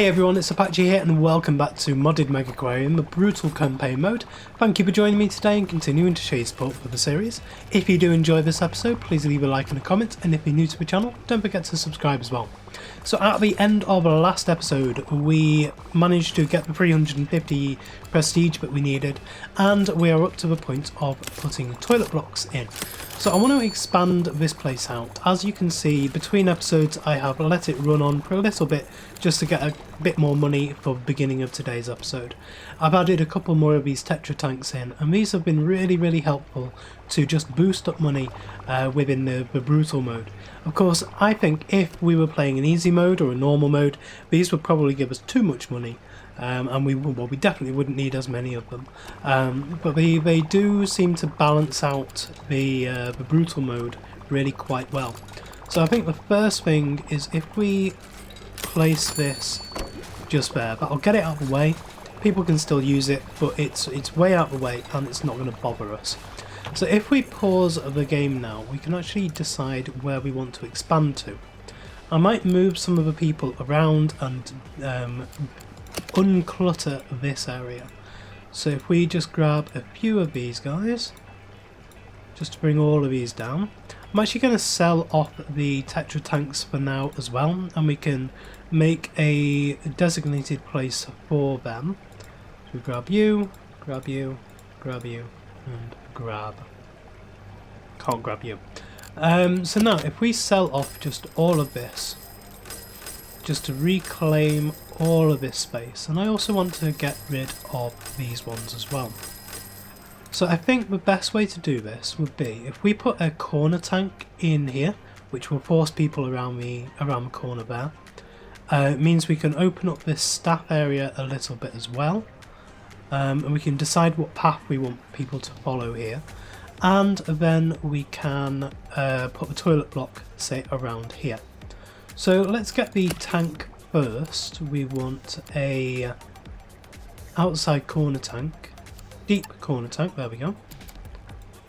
Hey everyone, it's Apache here and welcome back to Modded Megaquarium, the brutal campaign mode. Thank you for joining me today and continuing to show your support for the series. If you do enjoy this episode, please leave a like and a comment, and if you're new to the channel, don't forget to subscribe as well. So at the end of the last episode, we managed to get the 350 prestige that we needed, and we are up to the point of putting toilet blocks in. So I want to expand this place out. As you can see, between episodes I have let it run on for a little bit just to get a bit more money for the beginning of today's episode. I've added a couple more of these tetra tanks in, and these have been really helpful to just boost up money within the brutal mode. Of course, I think if we were playing an easy mode or a normal mode, these would probably give us too much money. And we definitely wouldn't need as many of them, but they do seem to balance out the brutal mode really quite well. So I think the first thing is if we place this just there, that'll get it out of the way. People can still use it, but it's way out of the way and it's not going to bother us. So if we pause the game now, we can actually decide where we want to expand to. I might move some of the people around and unclutter this area. So if we just grab a few of these guys, just to bring all of these down. I'm actually going to sell off the tetra tanks for now as well, and we can make a designated place for them. So we grab you, grab you, grab you, and grab. Can't grab you. So now if we sell off just all of this, just to reclaim all of this space, and I also want to get rid of these ones as well. So I think the best way to do this would be if we put a corner tank in here, which will force people around the corner there. It means we can open up this staff area a little bit as well, and we can decide what path we want people to follow here, and then we can put the toilet block, say, around here. So let's get the tank first. We want a outside corner tank, deep corner tank, there we go.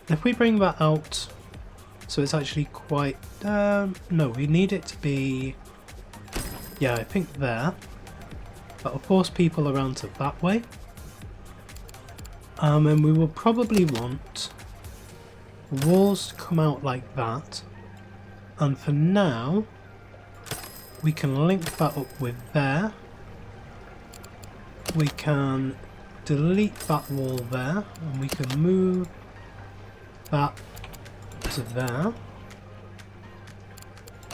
If we bring that out, so it's actually quite, no, we need it to be, yeah, I think there. That'll force people around to that way. And we will probably want walls to come out like that. And for now, we can link that up with there. We can delete that wall there, and we can move that to there.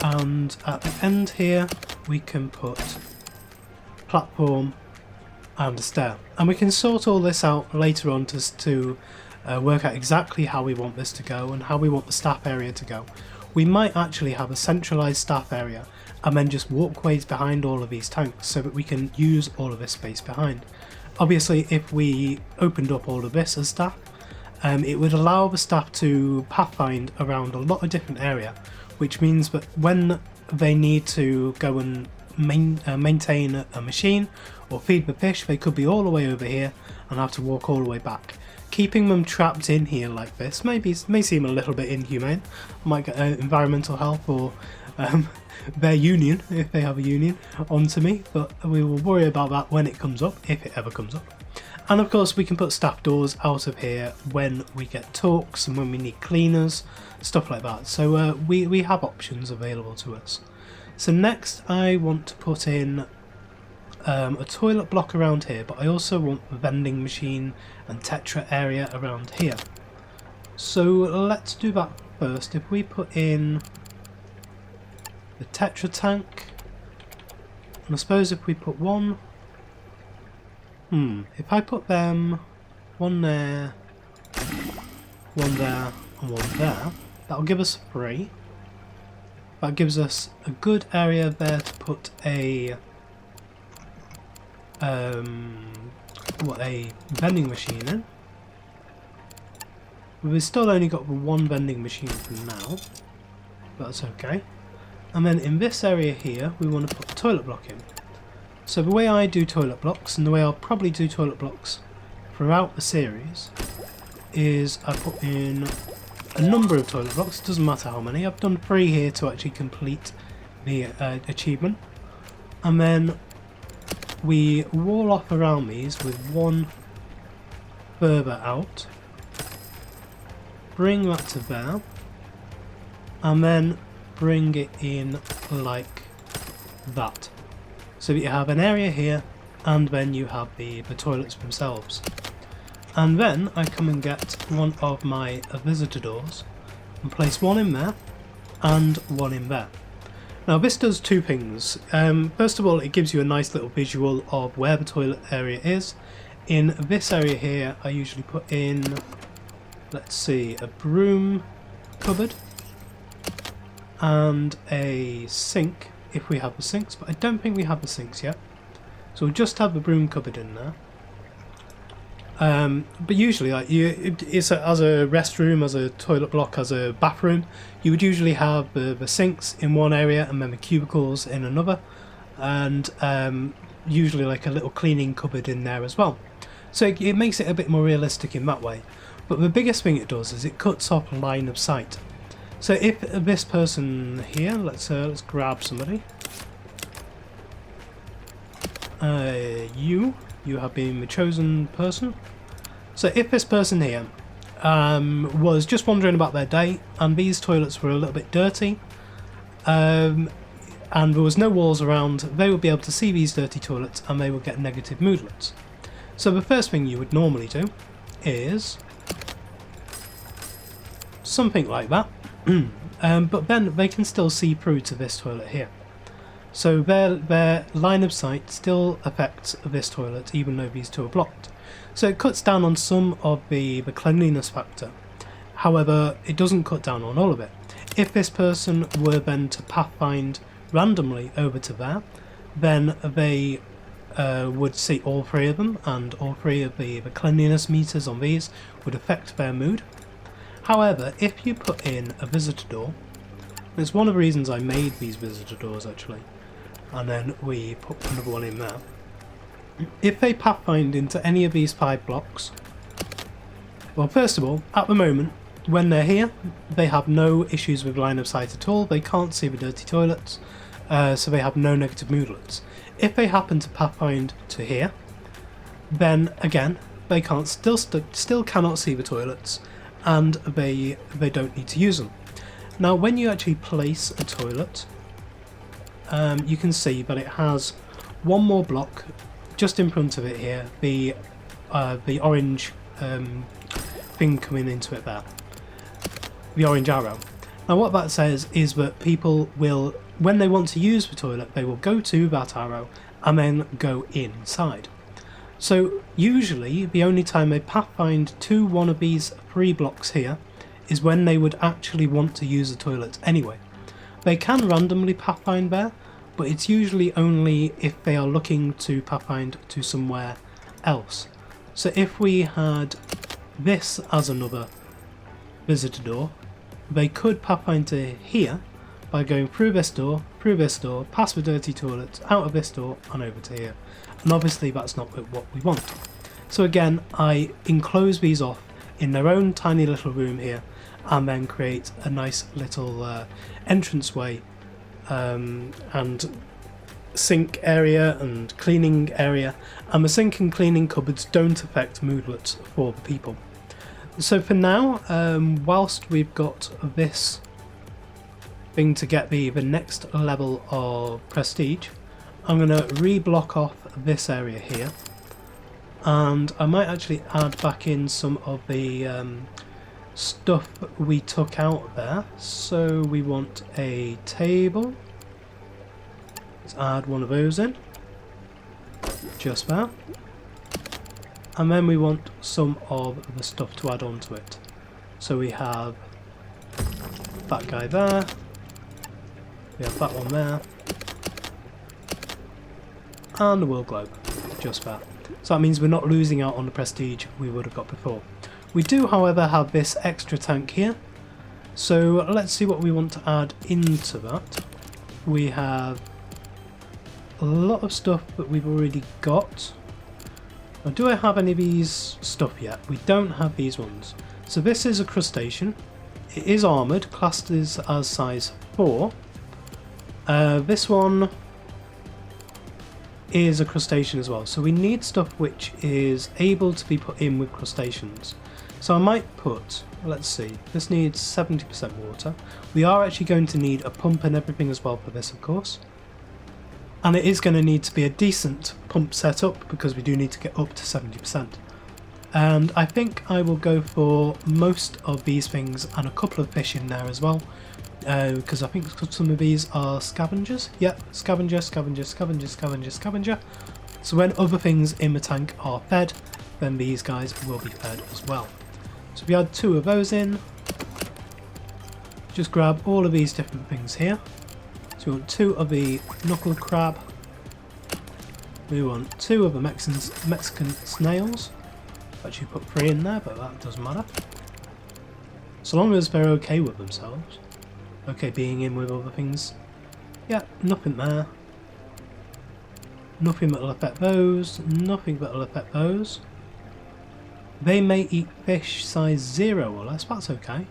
And at the end here, we can put platform and a stair. And we can sort all this out later on to work out exactly how we want this to go and how we want the staff area to go. We might actually have a centralised staff area and then just walkways behind all of these tanks so that we can use all of this space behind. Obviously, if we opened up all of this as staff, it would allow the staff to pathfind around a lot of different area, which means that when they need to go and maintain a machine or feed the fish, they could be all the way over here and have to walk all the way back. Keeping them trapped in here like this may seem a little bit inhumane. Might get environmental help or their union, if they have a union, onto me, but we will worry about that when it comes up, if it ever comes up. And of course we can put staff doors out of here when we get talks and when we need cleaners, stuff like that. So we have options available to us. So next I want to put in a toilet block around here, but I also want a vending machine and tetra area around here. So let's do that first. If we put in the tetra tank, and I suppose if we put one, if I put them one there, one there, and one there, that'll give us 3. That gives us a good area there to put a vending machine in. We've still only got the one vending machine for now, but that's okay. And then in this area here, we want to put the toilet block in. So the way I do toilet blocks, and the way I'll probably do toilet blocks throughout the series, is I put in a number of toilet blocks, doesn't matter how many. I've done 3 here to actually complete the achievement. And then we wall off around these with one further out, bring that to there, and then bring it in like that. So that you have an area here, and then you have the toilets themselves. And then I come and get one of my visitor doors and place one in there and one in there. Now this does two things. First of all, it gives you a nice little visual of where the toilet area is. In this area here, I usually put in, let's see, a broom cupboard and a sink, if we have the sinks, but I don't think we have the sinks yet. So we'll just have the broom cupboard in there. But usually, like as a restroom, as a toilet block, as a bathroom, you would usually have the sinks in one area and then the cubicles in another, and usually like a little cleaning cupboard in there as well. So it makes it a bit more realistic in that way. But the biggest thing it does is it cuts off line of sight. So if this person here, let's grab somebody. You have been the chosen person. So if this person here was just wandering about their day and these toilets were a little bit dirty and there was no walls around, they would be able to see these dirty toilets and they would get negative moodlets. So the first thing you would normally do is something like that, but then they can still see through to this toilet here. So their line of sight still affects this toilet even though these two are blocked. So it cuts down on some of the cleanliness factor. However, it doesn't cut down on all of it. If this person were then to pathfind randomly over to there, then they would see all three of them, and all three of the cleanliness meters on these would affect their mood. However, if you put in a visitor door, it's one of the reasons I made these visitor doors actually, and then we put another one in there. If they pathfind into any of these 5 blocks, well, first of all, at the moment, when they're here, they have no issues with line of sight at all. They can't see the dirty toilets, so they have no negative moodlets. If they happen to pathfind to here, then again, they can't still cannot see the toilets, and they don't need to use them. Now, when you actually place a toilet, you can see that it has one more block just in front of it here, the orange thing coming into it there, the orange arrow. Now what that says is that people will, when they want to use the toilet, they will go to that arrow and then go inside. So usually the only time they pathfind to one of these 3 blocks here is when they would actually want to use the toilet anyway. They can randomly pathfind there, but it's usually only if they are looking to pathfind to somewhere else. So if we had this as another visitor door, they could pathfind to here by going through this door, past the dirty toilet, out of this door and over to here. And obviously that's not what we want. So again, I enclose these off in their own tiny little room here, and then create a nice little entranceway and sink area and cleaning area, and the sink and cleaning cupboards don't affect moodlets for the people. So for now, whilst we've got this thing to get the next level of prestige, I'm going to re-block off this area here, and I might actually add back in some of the stuff we took out there. So we want a table. Let's add one of those in, just there. And then we want some of the stuff to add on to it. So we have that guy there, we have that one there, and the world globe, just that. So that means we're not losing out on the prestige we would have got before. We do, however, have this extra tank here, so let's see what we want to add into that. We have a lot of stuff that we've already got. Now, do I have any of these stuff yet? We don't have these ones. So this is a crustacean. It is armoured, classed as size 4. This one, is a crustacean as well. So we need stuff which is able to be put in with crustaceans. So I might put, let's see, this needs 70% water. We are actually going to need a pump and everything as well for this, of course. And it is going to need to be a decent pump setup because we do need to get up to 70%. And I think I will go for most of these things and a couple of fish in there as well. Because I think some of these are scavengers. Yep, scavenger, scavenger, scavenger, scavenger, scavenger. So when other things in the tank are fed, then these guys will be fed as well. So we add 2 of those in. Just grab all of these different things here. So we want 2 of the knuckle crab. We want 2 of the Mexican snails. Actually put 3 in there, but that doesn't matter. So long as they're okay with themselves. Okay, being in with other things. Yeah, nothing there. Nothing that will affect those. Nothing that will affect those. They may eat fish size 0 or less, that's okay.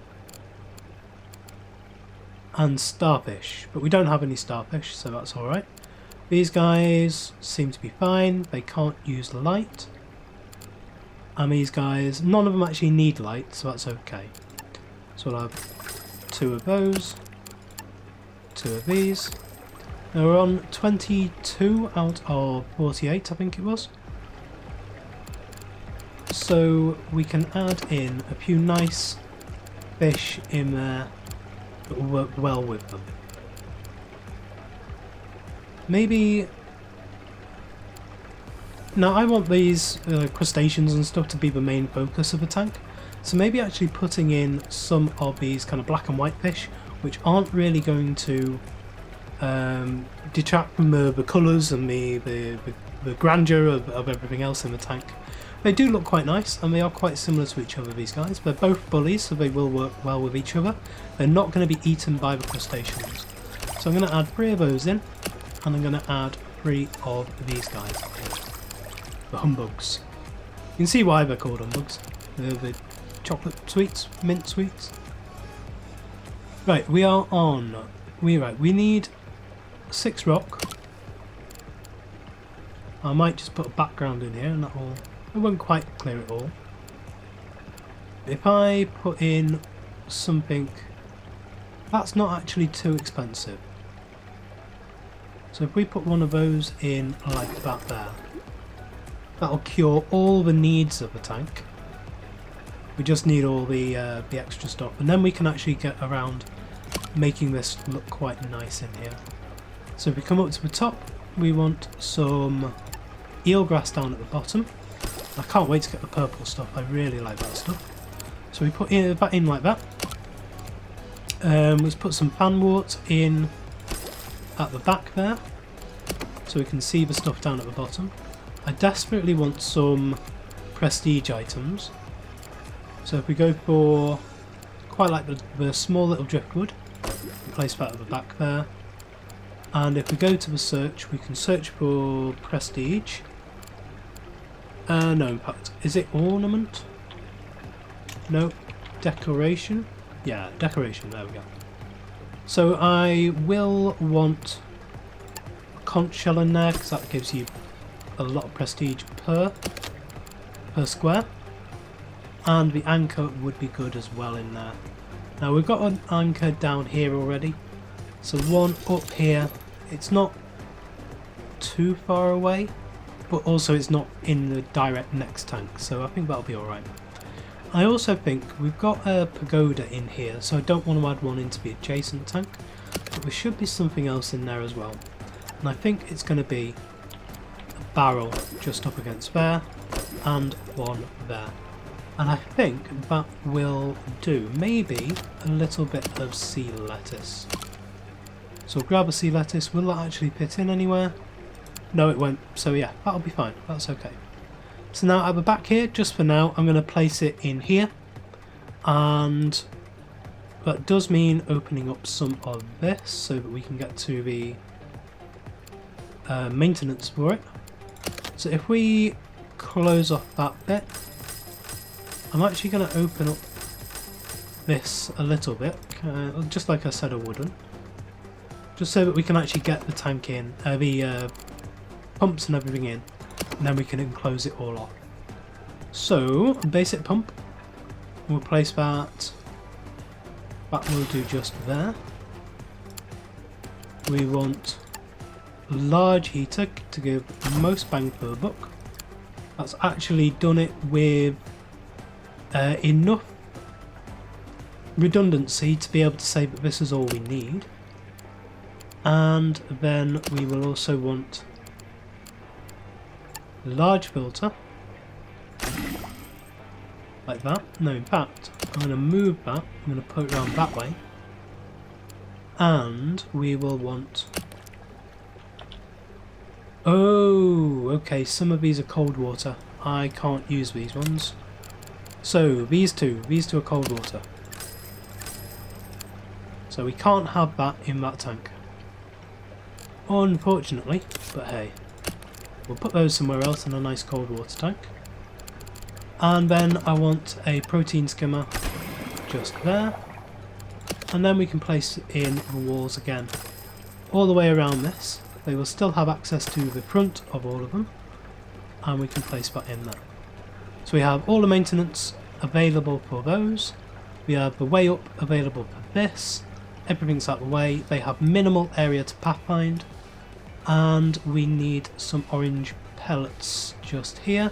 And starfish, but we don't have any starfish, so that's alright. These guys seem to be fine, they can't use light. And these guys, none of them actually need light, so that's okay. So we'll have 2 of those, 2 of these. Now we're on 22 out of 48, I think it was. So we can add in a few nice fish in there that will work well with them. Maybe... Now I want these crustaceans and stuff to be the main focus of the tank. So maybe actually putting in some of these kind of black and white fish, which aren't really going to detract from the colours and the grandeur of everything else in the tank. They do look quite nice, and they are quite similar to each other, these guys. They're both bullies, so they will work well with each other. They're not going to be eaten by the crustaceans. So I'm going to add 3 of those in, and I'm going to add 3 of these guys in. The humbugs. You can see why they're called humbugs. They're the chocolate sweets, mint sweets. Right, we are on. We need 6 rock. I might just put a background in here, and that will. It won't quite clear it all. If I put in something that's not actually too expensive. So if we put one of those in like that there, that'll cure all the needs of the tank. We just need all the extra stuff, and then we can actually get around making this look quite nice in here. So if we come up to the top, we want some eelgrass down at the bottom. I can't wait to get the purple stuff, I really like that stuff. So we put that in like that. Let's put some fanwort in at the back there, so we can see the stuff down at the bottom. I desperately want some prestige items. So if we go for, quite like the small little driftwood, we place that at the back there. And if we go to the search, we can search for prestige. No, in fact, is it ornament? No, decoration? Yeah, decoration, there we go. So I will want a conch shell in there, because that gives you a lot of prestige per square. And the anchor would be good as well in there. Now we've got an anchor down here already. So one up here, it's not too far away, but also it's not in the direct next tank, so I think that'll be alright. I also think we've got a pagoda in here, so I don't want to add one into the adjacent tank, but there should be something else in there as well. And I think it's going to be a barrel just up against there, and one there. And I think that will do. Maybe a little bit of sea lettuce. So we'll grab a sea lettuce. Will that actually fit in anywhere? No, it won't. So yeah, that'll be fine. That's okay. So now at the back here, just for now, I'm going to place it in here. And that does mean opening up some of this so that we can get to the maintenance for it. So if we close off that bit, I'm actually going to open up this a little bit, just like I said I wouldn't. Just so that we can actually get the tank in, the pumps and everything in, and then we can enclose it all off. So, basic pump, we'll place that will do just there. We want large heater to give most bang for the buck. That's actually done it with enough redundancy to be able to say that this is all we need. And then we will also want large filter, like that. No, in fact, I'm going to move that, I'm going to put it around that way, and we will want... Oh, okay, some of these are cold water. I can't use these ones. So, these two are cold water. So we can't have that in that tank. Unfortunately, but hey. We'll put those somewhere else in a nice cold water tank. And then I want a protein skimmer just there. And then we can place in the walls again. All the way around this. They will still have access to the front of all of them. And we can place that in there. So we have all the maintenance available for those. We have the way up available for this. Everything's out of the way. They have minimal area to pathfind. And we need some orange pellets just here.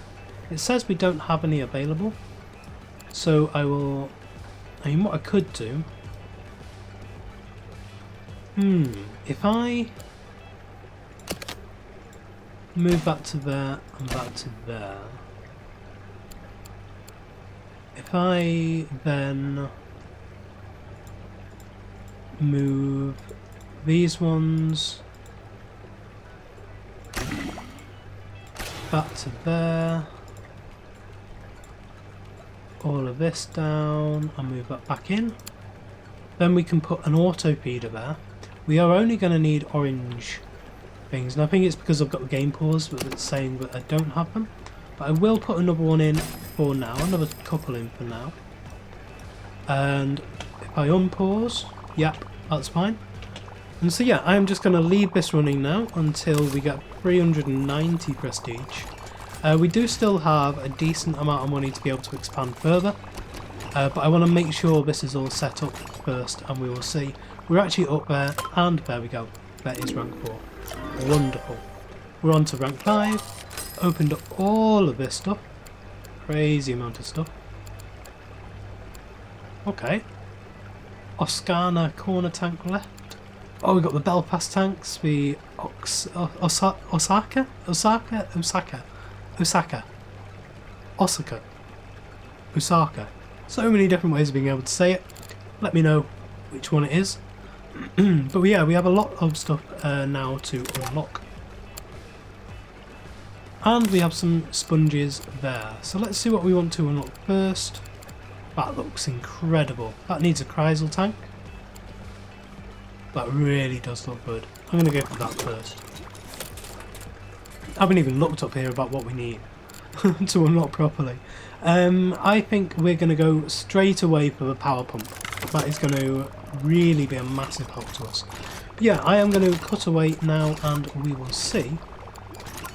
It says we don't have any available. So I mean, what I could do... if I move that to there and that to there. If I then move these ones back to there, all of this down, and move that back in, then we can put an auto feeder there. We are only going to need orange things, and I think it's because I've got the game pause but it's saying that I don't have them, but I will put another one in for now, another couple in for now. And if I unpause, yep, that's fine. And so yeah, I'm just going to leave this running now until we get 390 prestige. We do still have a decent amount of money to be able to expand further, but I want to make sure this is all set up first, and we will see. We're actually up there, and there we go. That is rank 4. Wonderful. We're on to rank 5. Opened up all of this stuff. Crazy amount of stuff. Okay. Oscana corner tank left. Oh, we got the Belfast tanks. The Osaka. So many different ways of being able to say it. Let me know which one it is. But yeah, we have a lot of stuff now to unlock. And we have some sponges there. So let's see what we want to unlock first. That looks incredible. That needs a chrysal tank. That really does look good. I'm going to go for that first. I haven't even looked up here about what we need to unlock properly. I think we're going to go straight away for the power pump. That is going to really be a massive help to us. But yeah, I am going to cut away now and we will see.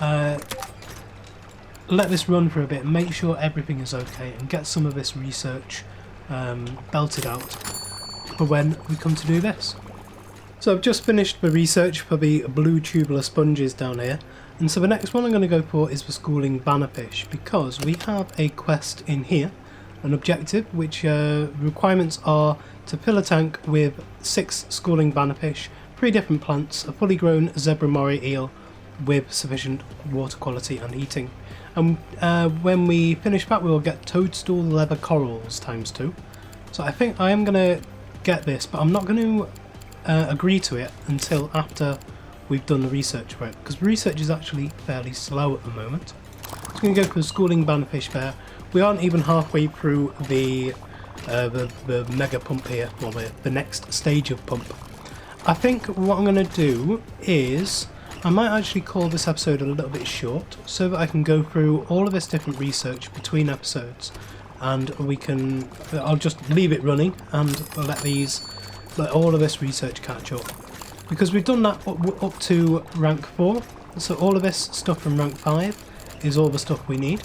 Let this run for a bit, make sure everything is okay, and get some of this research belted out for when we come to do this. So I've just finished the research for the blue tubular sponges down here, and so the next one I'm going to go for is the schooling bannerfish, because we have a quest in here, an objective, which requirements are to fill a tank with 6 schooling bannerfish, 3 different plants, a fully grown zebra moray eel with sufficient water quality and heating. And when we finish that, we will get toadstool leather corals ×2. So I think I am going to get this, but I'm not going to agree to it until after we've done the research for it, because research is actually fairly slow at the moment. So I'm going to go for the schooling bannerfish there. We aren't even halfway through the mega pump here, or the next stage of pump. I think what I'm going to do is I might actually call this episode a little bit short, so that I can go through all of this different research between episodes, and I'll just leave it running and let all of this research catch up, because we've done that up to rank 4, So all of this stuff from rank 5 is all the stuff we need.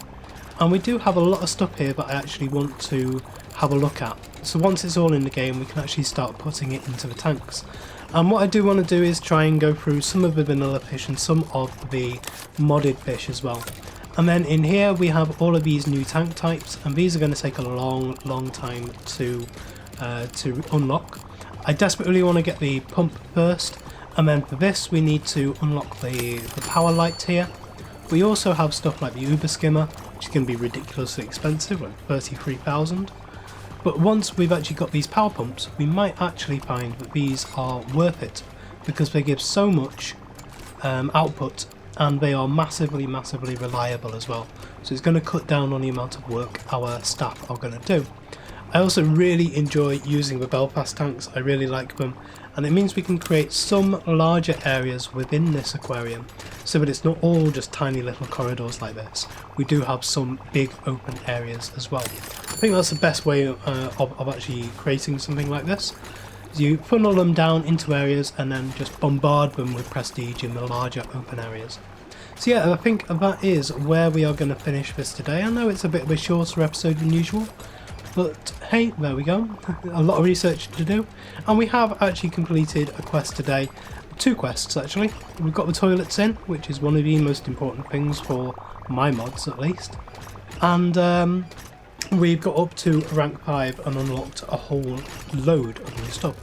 And we do have a lot of stuff here that I actually want to have a look at. So once it's all in the game, we can actually start putting it into the tanks. And what I do want to do is try and go through some of the vanilla fish and some of the modded fish as well. And then in here we have all of these new tank types, and these are going to take a long time to unlock. I desperately want to get the pump first, and then for this we need to unlock the power light here. We also have stuff like the Uber skimmer, which is going to be ridiculously expensive, like 33,000. But once we've actually got these power pumps, we might actually find that these are worth it, because they give so much output, and they are massively reliable as well. So it's going to cut down on the amount of work our staff are going to do. I also really enjoy using the Belfast tanks. I really like them, and it means we can create some larger areas within this aquarium, so that it's not all just tiny little corridors like this. We do have some big open areas as well. I think that's the best way of actually creating something like this. You funnel them down into areas and then just bombard them with prestige in the larger open areas. So yeah, I think that is where we are going to finish this today. I know it's a bit of a shorter episode than usual, but hey, there we go. A lot of research to do, and we have actually completed a quest today. 2 quests actually. We've got the toilets in, which is one of the most important things for my mods at least, and we've got up to rank 5 and unlocked a whole load of new stuff.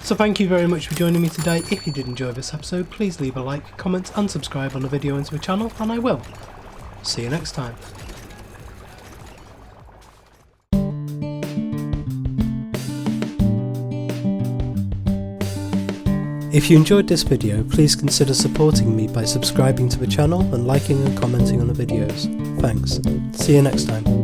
So thank you very much for joining me today. If you did enjoy this episode, please leave a like, comment and subscribe on the video and to the channel, and I will see you next time. If you enjoyed this video, please consider supporting me by subscribing to the channel and liking and commenting on the videos. Thanks. See you next time.